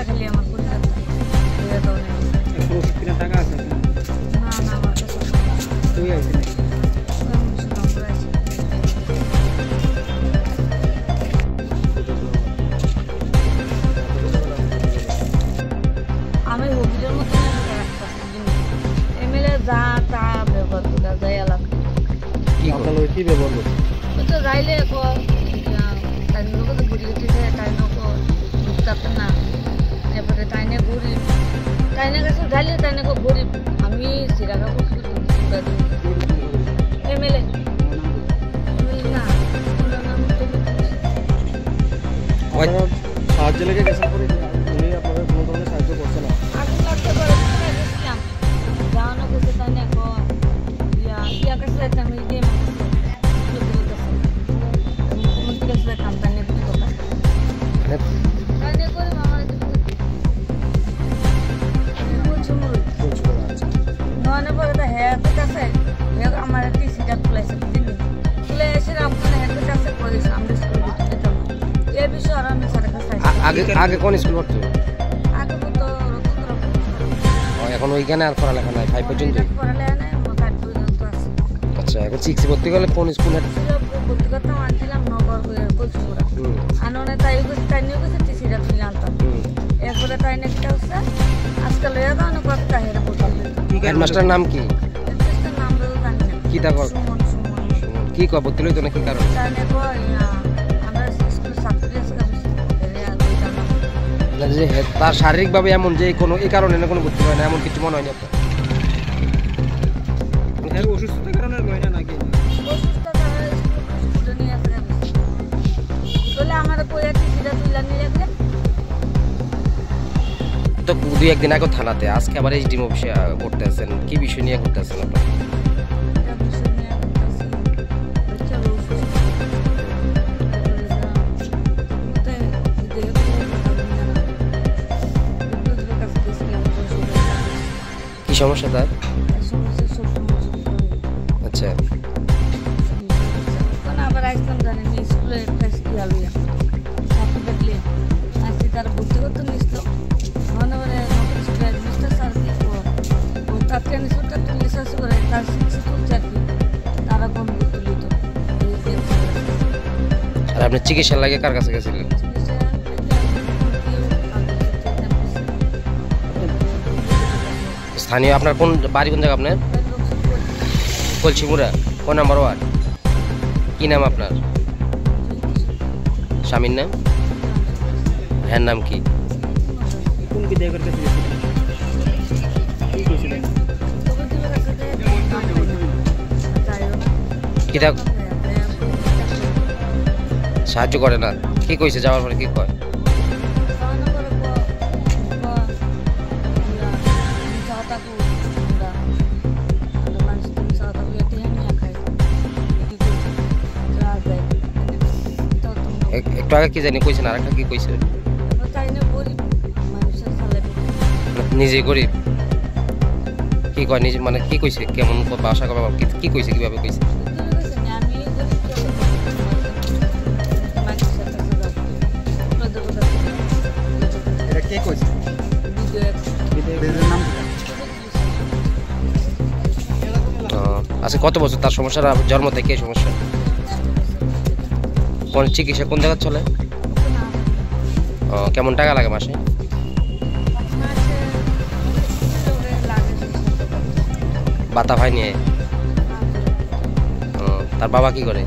খালি আমার পরিবার ওষুধ কিনা টাকা আছে না আমার কাছে তুই আইছিস আমি হবিজের মতো এমএলএ যা তা ব্যবহার করা যায় এলাকা কি ব্যবহার করছিস তো যাইলে তাই লোক তো ঘুরি উঠেছে তাই লোক বুঝতে না এরপরে তাইনে গরিব তাইনে কাছে যাইলে তাইনে গরিব আমি সিরাকা এমএলএ না সাহায্য লেগে গেছে পরে উনি আপনাদের কোনো ধরনের সাহায্য করছে না আগুন লাগতে পারে গেছিলাম যাওয়ানো করছে তাইনে ইয়া কাছে আমি গিয়ে আগে কোন স্কুল পড়তো এখন ওইখানে আর পড়ালেখা নাই 5 পর্যন্ত আচ্ছা এখন 6 ভর্তি করলে কোন স্কুলে ভর্তি করতাম আনছিলাম নগর কলসুপুরা আননে তাই তাইনিও গেছে টিসিটা তুলে আনতাম এরপরে তাই নেক্সট হচ্ছে আজকাল এর দানো কথা হেরে বলতে হেডমাস্টার নাম কি হেডমাস্টার নাম বলতে জানি না কি তারপর কি কব ভর্তি লইতো নাকি কারণ জানে কো আমরা স্কুল ছাত্রী আছে যে তার শারীরিকভাবে এমন যে কোনো এই কারণে না কোনো ভর্তি হয় না এমন কিছু মনে হয় না আপনার এর অসুস্থতার কারণে হয় না নাকি অসুস্থতা স্কুলে নিয়ে আসে বলে আমার কইয়া টিসিটা তুলে নিয়ে গেছে তো 2-1 দিন আগে থানাতে আজকে আবার এইচডি অফিসে করতে আছেন কি বিষয় নিয়ে করতে আছেন আপনারা কি সমস্যা তার আচ্ছা আবার আসতাম জানেন স্কুলে একটা লইয়া ছাত্র দেখলে আসছি তার ভর্তি করতে নিছিল মনে করে মিস্টার স্যার তার টেনিসটা তুলে শেষ করে তার শিক্ষক চাকরি তারা কম তুলিত আর আপনি চিকিৎসা লাগে কার কাছে গেছিলেন স্থানীয় আপনার কোন বাড়ি কোন জায়গা আপনার কলসিমুড়া কোন নাম্বার ওয়ার্ড কি নাম আপনার স্বামীর নাম হ্যাঁ নাম কি কোন বিধায়কের কাছে গেছিলেন কি কইছিলেন কি সাহায্য করে না কি কইছে যাওয়ার পরে কি কয় একটু আগে কি জানি কইছেন আর একটা কি কইছে নিজে গরিব কি কয় নিজে মানে কি কইছে কেমন বাসা কবে কি কইছে কিভাবে কইছে এটা কে কইছে বিধায়কের নাম আচ্ছা কত বছর তার সমস্যা জন্ম থেকে সমস্যা কোন চিকিৎসা কোন জায়গা চলে কেমন টাকা লাগে মাসে বাতা ভাই নিয়ে তার বাবা কি করে